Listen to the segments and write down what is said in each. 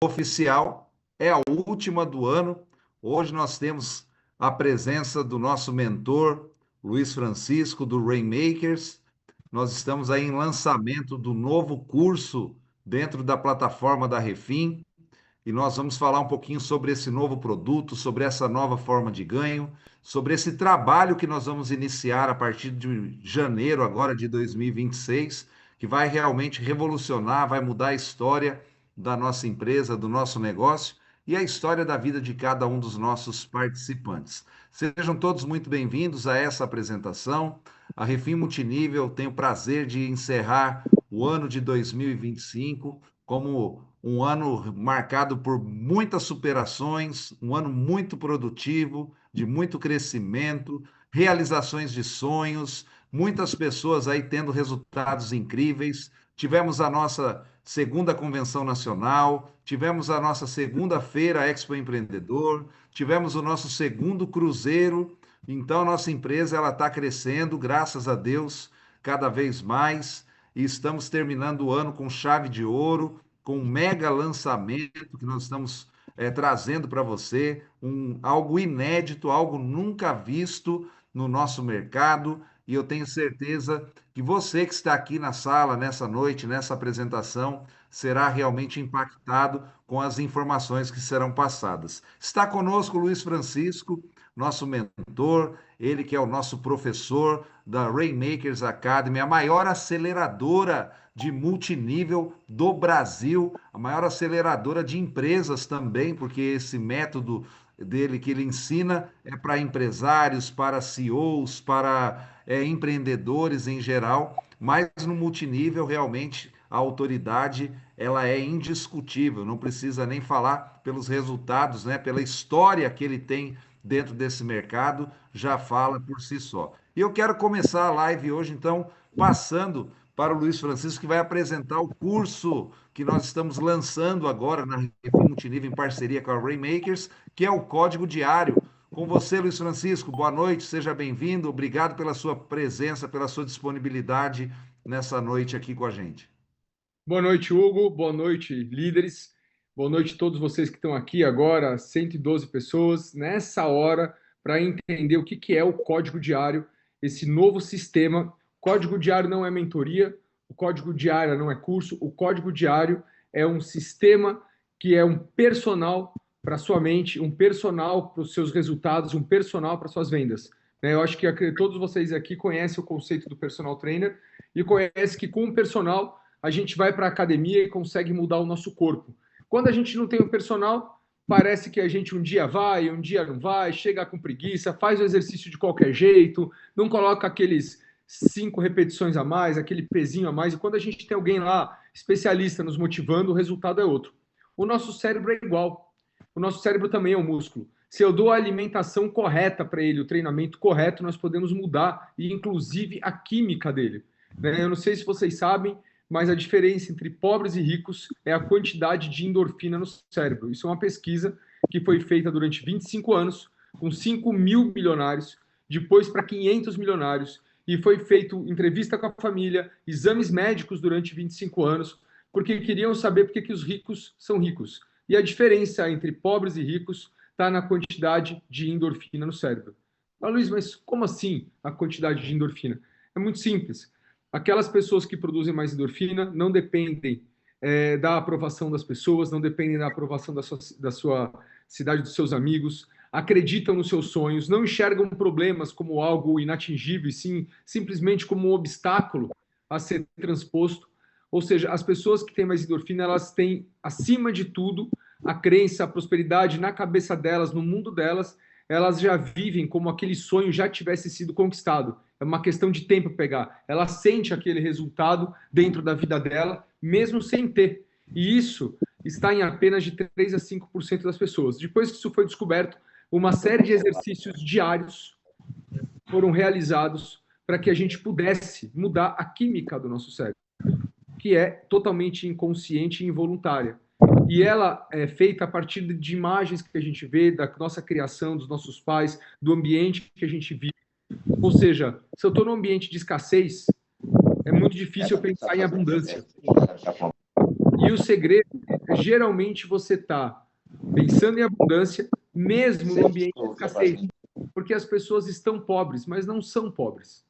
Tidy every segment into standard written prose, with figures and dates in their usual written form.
oficial, é a última do ano. Hoje nós temos a presença do nosso mentor, Luiz Francisco, do Rainmakers. Nós estamos aí em lançamento do novo curso dentro da plataforma da Refin e nós vamos falar um pouquinho sobre esse novo produto, sobre essa nova forma de ganho, sobre esse trabalho que nós vamos iniciar a partir de janeiro agora de 2026, que vai realmente revolucionar, vai mudar a história da nossa empresa, do nosso negócio e a história da vida de cada um dos nossos participantes. Sejam todos muito bem-vindos a essa apresentação. A Refin Multinível tem o prazer de encerrar o ano de 2025 como um ano marcado por muitas superações, um ano muito produtivo, de muito crescimento, realizações de sonhos, muitas pessoas aí tendo resultados incríveis. Tivemos a nossa segunda convenção nacional, tivemos a nossa segunda-feira Expo Empreendedor, tivemos o nosso segundo cruzeiro. Então, nossa empresa ela está crescendo, graças a Deus, cada vez mais. E estamos terminando o ano com chave de ouro, com um mega lançamento que nós estamos trazendo para você, algo inédito, algo nunca visto no nosso mercado. E eu tenho certeza que você que está aqui na sala, nessa noite, nessa apresentação, será realmente impactado com as informações que serão passadas. Está conosco o Luiz Francisco, nosso mentor, ele que é o nosso professor da Rainmakers Academy, a maior aceleradora de multinível do Brasil, a maior aceleradora de empresas também, porque esse método dele que ele ensina é para empresários, para CEOs, para empreendedores em geral, mas no multinível realmente a autoridade ela é indiscutível, não precisa nem falar pelos resultados, né, pela história que ele tem dentro desse mercado, já fala por si só. E eu quero começar a live hoje, então, passando para o Luiz Francisco, que vai apresentar o curso que nós estamos lançando agora na Refin Multinível em parceria com a Rainmakers, que é o Código Diário. Com você, Luiz Francisco, boa noite, seja bem-vindo, obrigado pela sua presença, pela sua disponibilidade nessa noite aqui com a gente. Boa noite, Hugo, boa noite, líderes, boa noite a todos vocês que estão aqui agora, 112 pessoas, nessa hora, para entender o que é o Código Diário, esse novo sistema. Código Diário não é mentoria, o Código Diário não é curso, o Código Diário é um sistema que é um personal para sua mente, um personal para os seus resultados, um personal para suas vendas. Eu acho que todos vocês aqui conhecem o conceito do personal trainer e conhecem que com o personal a gente vai para a academia e consegue mudar o nosso corpo. Quando a gente não tem um personal, parece que a gente um dia vai, um dia não vai, chega com preguiça, faz o exercício de qualquer jeito, não coloca aqueles 5 repetições a mais, aquele pezinho a mais, e quando a gente tem alguém lá, especialista, nos motivando, o resultado é outro. O nosso cérebro é igual. O nosso cérebro também é um músculo. Se eu dou a alimentação correta para ele, o treinamento correto, nós podemos mudar, e inclusive a química dele. Eu não sei se vocês sabem, mas a diferença entre pobres e ricos é a quantidade de endorfina no cérebro. Isso é uma pesquisa que foi feita durante 25 anos, com 5 mil milionários, depois para 500 milionários, e foi feito entrevista com a família, exames médicos durante 25 anos, porque queriam saber por que os ricos são ricos. E a diferença entre pobres e ricos está na quantidade de endorfina no cérebro. Ah, Luiz, mas como assim a quantidade de endorfina? É muito simples. Aquelas pessoas que produzem mais endorfina não dependem da aprovação das pessoas, não dependem da aprovação da sua cidade, dos seus amigos, acreditam nos seus sonhos, não enxergam problemas como algo inatingível, e sim simplesmente como um obstáculo a ser transposto. Ou seja, as pessoas que têm mais endorfina, elas têm, acima de tudo, a crença, a prosperidade na cabeça delas, no mundo delas, elas já vivem como aquele sonho já tivesse sido conquistado. É uma questão de tempo pegar. Ela sente aquele resultado dentro da vida dela, mesmo sem ter. E isso está em apenas de 3 a 5% das pessoas. Depois que isso foi descoberto, uma série de exercícios diários foram realizados para que a gente pudesse mudar a química do nosso cérebro, que é totalmente inconsciente e involuntária. E ela é feita a partir de imagens que a gente vê, da nossa criação, dos nossos pais, do ambiente que a gente vive. Ou seja, se eu estou num ambiente de escassez, é muito difícil eu pensar em abundância. E o segredo geralmente você está pensando em abundância, mesmo no ambiente de escassez. Porque as pessoas estão pobres, mas não são pobres.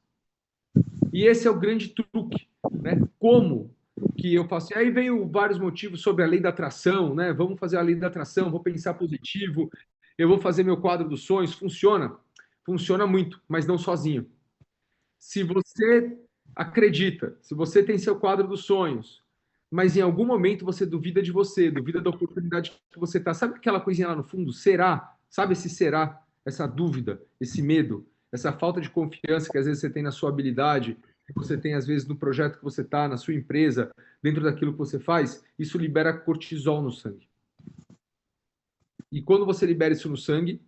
E esse é o grande truque, né? Como que eu faço? Aí veio vários motivos sobre a lei da atração, né? Vamos fazer a lei da atração, vou pensar positivo, eu vou fazer meu quadro dos sonhos. Funciona? Funciona muito, mas não sozinho. Se você acredita, se você tem seu quadro dos sonhos, mas em algum momento você duvida de você, duvida da oportunidade que você está, sabe aquela coisinha lá no fundo? Será? Sabe esse será? Essa dúvida, esse medo, essa falta de confiança que às vezes você tem na sua habilidade, que você tem às vezes no projeto que você está, na sua empresa, dentro daquilo que você faz, isso libera cortisol no sangue. E quando você libera isso no sangue,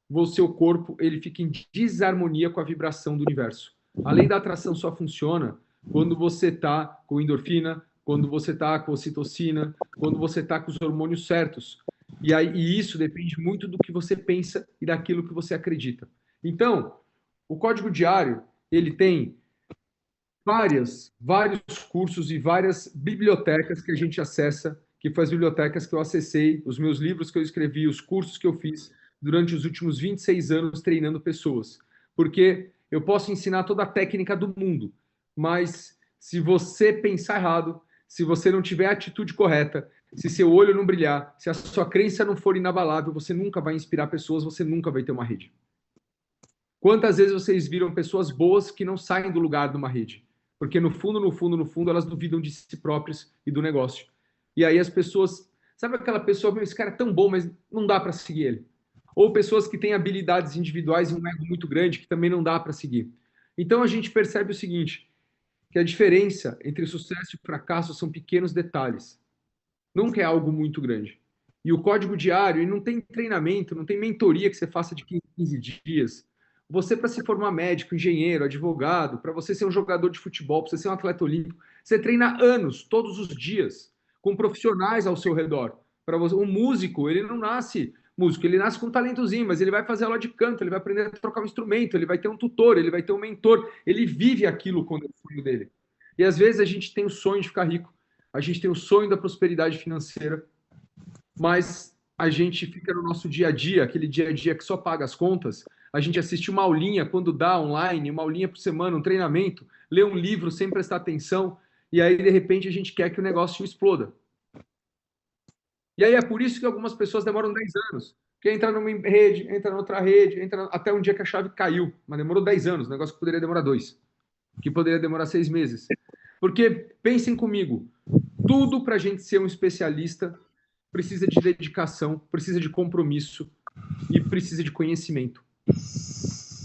o seu corpo ele fica em desarmonia com a vibração do universo. A lei da atração só funciona quando você está com endorfina, quando você está com ocitocina, quando você está com os hormônios certos. E isso depende muito do que você pensa e daquilo que você acredita. Então, o código diário, ele tem vários cursos e várias bibliotecas que a gente acessa, que foi as bibliotecas que eu acessei, os meus livros que eu escrevi, os cursos que eu fiz durante os últimos 26 anos treinando pessoas. Porque eu posso ensinar toda a técnica do mundo, mas se você pensar errado, se você não tiver a atitude correta, se seu olho não brilhar, se a sua crença não for inabalável, você nunca vai inspirar pessoas, você nunca vai ter uma rede. Quantas vezes vocês viram pessoas boas que não saem do lugar de uma rede? Porque no fundo, no fundo, no fundo, elas duvidam de si próprias e do negócio. E aí as pessoas, sabe aquela pessoa, meu, esse cara é tão bom, mas não dá para seguir ele. Ou pessoas que têm habilidades individuais e um ego muito grande que também não dá para seguir. Então a gente percebe o seguinte, que a diferença entre sucesso e fracasso são pequenos detalhes. Nunca é algo muito grande. E o código diário, ele não tem treinamento, não tem mentoria que você faça de 15 dias. Você, para se formar médico, engenheiro, advogado, para você ser um jogador de futebol, para você ser um atleta olímpico, você treina anos, todos os dias, com profissionais ao seu redor. Para você, um músico, ele não nasce músico, ele nasce com um talentozinho, mas ele vai fazer aula de canto, ele vai aprender a trocar um instrumento, ele vai ter um tutor, ele vai ter um mentor, ele vive aquilo quando é o sonho dele. E às vezes a gente tem o sonho de ficar rico, a gente tem o sonho da prosperidade financeira, mas a gente fica no nosso dia a dia, aquele dia a dia que só paga as contas, a gente assiste uma aulinha quando dá online, uma aulinha por semana, um treinamento, lê um livro sem prestar atenção, e aí de repente a gente quer que o negócio exploda. E aí é por isso que algumas pessoas demoram 10 anos. Porque entra numa rede, entra noutra rede, entra até um dia que a chave caiu, mas demorou 10 anos, negócio que poderia demorar 2, que poderia demorar 6 meses. Porque, pensem comigo, tudo para a gente ser um especialista precisa de dedicação, precisa de compromisso e precisa de conhecimento.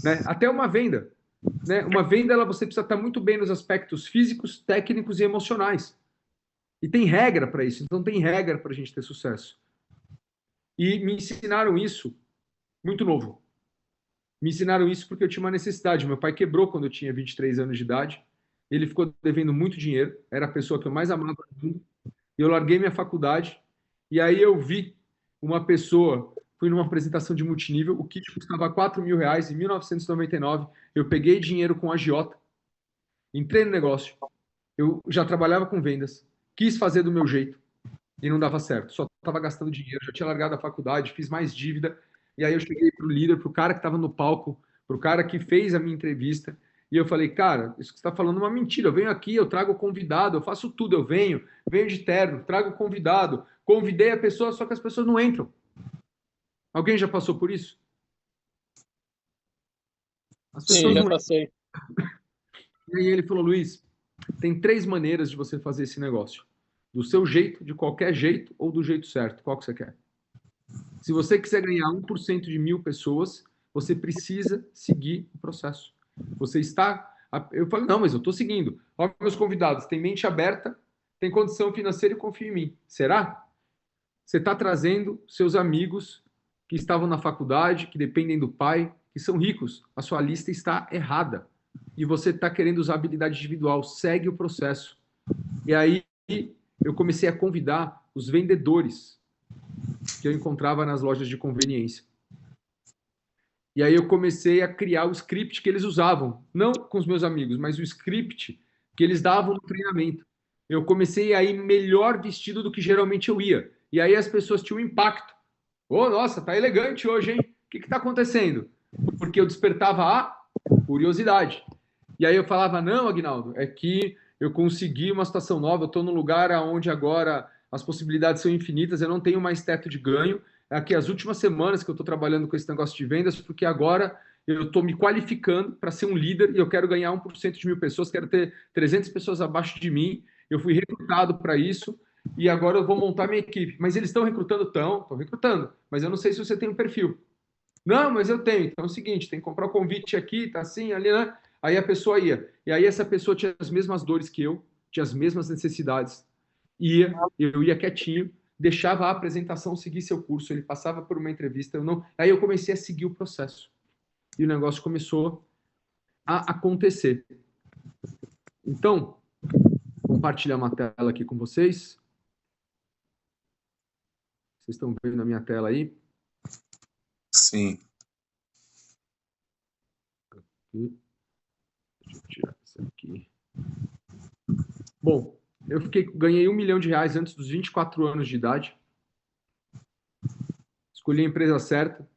Né? Até uma venda. Né? Uma venda, você precisa estar muito bem nos aspectos físicos, técnicos e emocionais. E tem regra para isso, então tem regra para a gente ter sucesso. E me ensinaram isso muito novo. Me ensinaram isso porque eu tinha uma necessidade. Meu pai quebrou quando eu tinha 23 anos de idade. Ele ficou devendo muito dinheiro. Era a pessoa que eu mais amava no mundo. Eu larguei minha faculdade. E aí eu vi uma pessoa, fui numa apresentação de multinível, o kit custava R$ 4.000 em 1999. Eu peguei dinheiro com a agiota, entrei no negócio. Eu já trabalhava com vendas, quis fazer do meu jeito e não dava certo. Só estava gastando dinheiro, já tinha largado a faculdade, fiz mais dívida. E aí eu cheguei para o líder, para o cara que estava no palco, para o cara que fez a minha entrevista. E eu falei, cara, isso que você está falando é uma mentira. Eu venho aqui, eu trago o convidado, eu faço tudo. Eu venho de terno, trago o convidado, convidei a pessoa, só que as pessoas não entram. Alguém já passou por isso? As pessoas Sim, já não passei. entram. E aí ele falou, Luiz, tem 3 maneiras de você fazer esse negócio. Do seu jeito, de qualquer jeito ou do jeito certo. Qual que você quer? Se você quiser ganhar 1% de 1.000 pessoas, você precisa seguir o processo. Você está... Eu falei, não, mas eu estou seguindo. Olha, meus convidados, tem mente aberta, tem condição financeira e confia em mim. Será? Você está trazendo seus amigos que estavam na faculdade, que dependem do pai, que são ricos. A sua lista está errada. E você está querendo usar habilidade individual. Segue o processo. E aí eu comecei a convidar os vendedores que eu encontrava nas lojas de conveniência. E aí eu comecei a criar o script que eles usavam, não com os meus amigos, mas o script que eles davam no treinamento. eu comecei a ir melhor vestido do que geralmente eu ia. E aí as pessoas tinham um impacto. Ô, nossa, tá elegante hoje, hein? O que está acontecendo? Porque eu despertava a curiosidade. E aí eu falava, não, Aguinaldo, é que eu consegui uma situação nova, eu estou num lugar onde agora as possibilidades são infinitas, eu não tenho mais teto de ganho. É aqui as últimas semanas que eu estou trabalhando com esse negócio de vendas, porque agora eu estou me qualificando para ser um líder e eu quero ganhar 1% de 1.000 pessoas, quero ter 300 pessoas abaixo de mim. Eu fui recrutado para isso e agora eu vou montar minha equipe. Mas eles estão recrutando? Estão recrutando, mas eu não sei se você tem um perfil. Não, mas eu tenho. Então é o seguinte, tem que comprar o convite aqui, tá assim, ali, né? Aí a pessoa ia. E aí essa pessoa tinha as mesmas dores que eu, tinha as mesmas necessidades. Eu ia quietinho, deixava a apresentação seguir seu curso, ele passava por uma entrevista, eu não. Aí eu comecei a seguir o processo. E o negócio começou a acontecer. Então, vou compartilhar uma tela aqui com vocês. Vocês estão vendo a minha tela aí? Sim. Deixa eu tirar isso aqui. Bom, ganhei R$ 1 milhão antes dos 24 anos de idade. Escolhi a empresa certa.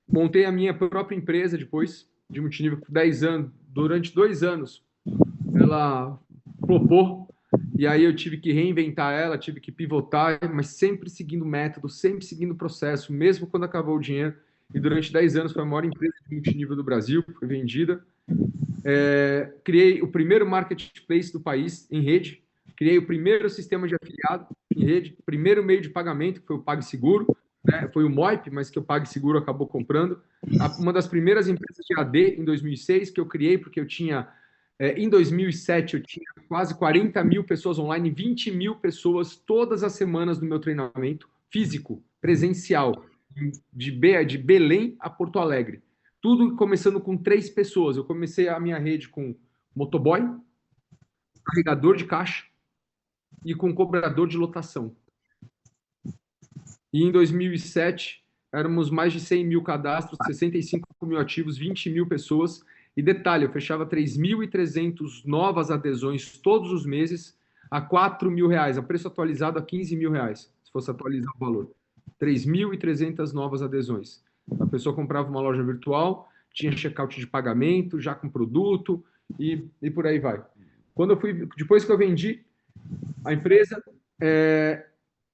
Montei a minha própria empresa depois, de multinível, por 10 anos. Durante 2 anos, ela flopou. E aí eu tive que reinventar ela, tive que pivotar, mas sempre seguindo o método, sempre seguindo o processo, mesmo quando acabou o dinheiro. E durante 10 anos foi a maior empresa de multinível do Brasil, foi vendida. Criei o primeiro marketplace do país em rede, criei o primeiro sistema de afiliado em rede, o primeiro meio de pagamento, que foi o PagSeguro, né? Foi o Moip, mas que o PagSeguro acabou comprando. Uma das primeiras empresas de AD em 2006 que eu criei, porque eu tinha, em 2007, eu tinha quase 40 mil pessoas online, 20 mil pessoas todas as semanas no meu treinamento físico, presencial, de Belém a Porto Alegre. Tudo começando com 3 pessoas. Eu comecei a minha rede com motoboy, carregador de caixa e com cobrador de lotação. E em 2007, éramos mais de 100 mil cadastros, 65 mil ativos, 20 mil pessoas. E detalhe, eu fechava 3.300 novas adesões todos os meses a R$ 4.000, a preço atualizado a R$ 15.000, se fosse atualizar o valor. 3.300 novas adesões. A pessoa comprava uma loja virtual, tinha checkout de pagamento, já com produto e por aí vai. Depois que eu vendi a empresa,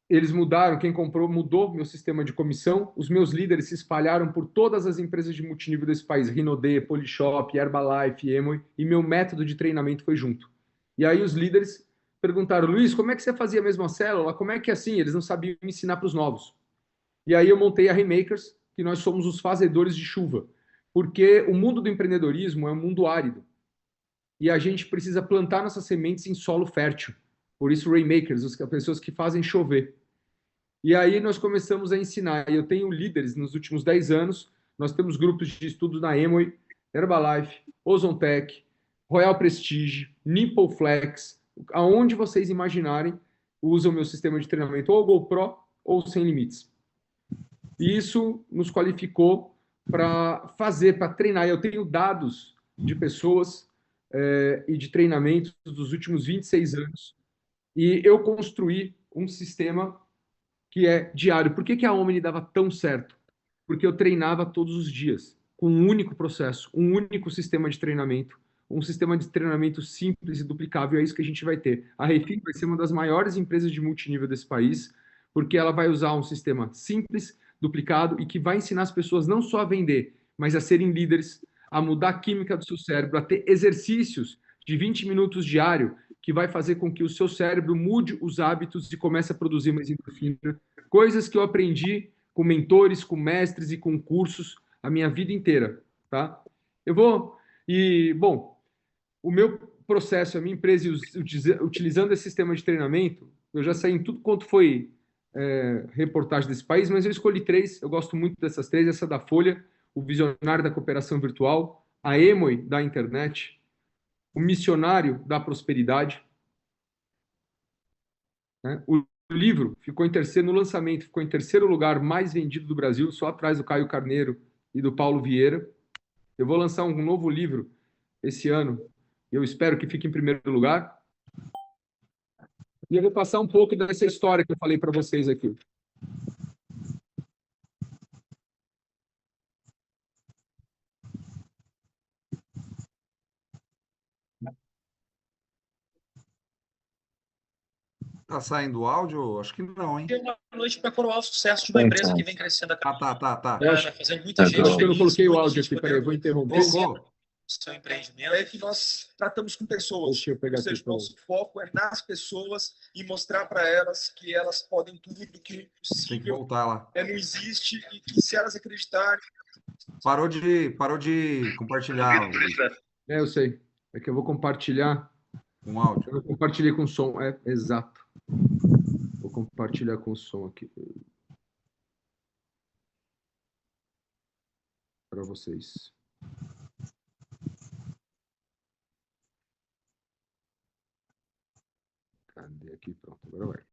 eles mudaram, quem comprou mudou meu sistema de comissão, os meus líderes se espalharam por todas as empresas de multinível desse país, Rinode, Polishop, Herbalife, Emoi, e meu método de treinamento foi junto. E aí os líderes perguntaram, Luiz, como é que você fazia a mesma célula? Como é que é assim? Eles não sabiam me ensinar para os novos. E aí eu montei a Rainmakers, que nós somos os fazedores de chuva, porque o mundo do empreendedorismo é um mundo árido, e a gente precisa plantar nossas sementes em solo fértil. Por isso, Rainmakers, as pessoas que fazem chover. E aí nós começamos a ensinar. Eu tenho líderes nos últimos 10 anos. Nós temos grupos de estudo na Emoi, Herbalife, Ozontech, Royal Prestige, Nippoflex, aonde vocês imaginarem, usam o meu sistema de treinamento ou GoPro ou Sem Limites. E isso nos qualificou para treinar. Eu tenho dados de pessoas e de treinamentos dos últimos 26 anos. E eu construí um sistema que é diário. Por que a Omni dava tão certo? Porque eu treinava todos os dias, com um único processo, um único sistema de treinamento, um sistema de treinamento simples e duplicável. É isso que a gente vai ter. A Refin vai ser uma das maiores empresas de multinível desse país, porque ela vai usar um sistema simples, duplicado e que vai ensinar as pessoas não só a vender, mas a serem líderes, a mudar a química do seu cérebro, a ter exercícios de 20 minutos diário que vai fazer com que o seu cérebro mude os hábitos e comece a produzir mais endorfina. Coisas que eu aprendi com mentores, com mestres e com cursos a minha vida inteira, tá? Bom, o meu processo, a minha empresa, utilizando esse sistema de treinamento, eu já saí em tudo quanto foi reportagem desse país, mas eu escolhi 3, eu gosto muito dessas 3, essa da Folha, o Visionário da Cooperação Virtual, a Emoi da Internet, o Missionário da Prosperidade, né? O livro ficou em terceiro no lançamento, ficou em terceiro lugar mais vendido do Brasil, só atrás do Caio Carneiro e do Paulo Vieira. Eu vou lançar um novo livro esse ano, eu espero que fique em primeiro lugar. E eu vou passar um pouco dessa história que eu falei para vocês aqui. Tá saindo o áudio? Acho que não, hein? Uma noite para coroar o sucesso de uma empresa que vem crescendo a cada Tá. fazendo muita gente Eu acho que eu não feliz, coloquei o muita áudio gente aqui, peraí, eu vou interromper. Colocou. seu empreendimento. É que nós tratamos com pessoas. Deixa eu pegar Ou seja, aqui, peraí. nosso foco é nas pessoas e mostrar para elas que elas podem tudo, que o Tem que impossível voltar lá. não existe e que se elas acreditarem. Parou de compartilhar Eu sei. É que eu vou compartilhar. com áudio. Eu compartilhei com som, exato. Vou compartilhar com som aqui. Para vocês. Cadê aqui? Pronto, agora vai.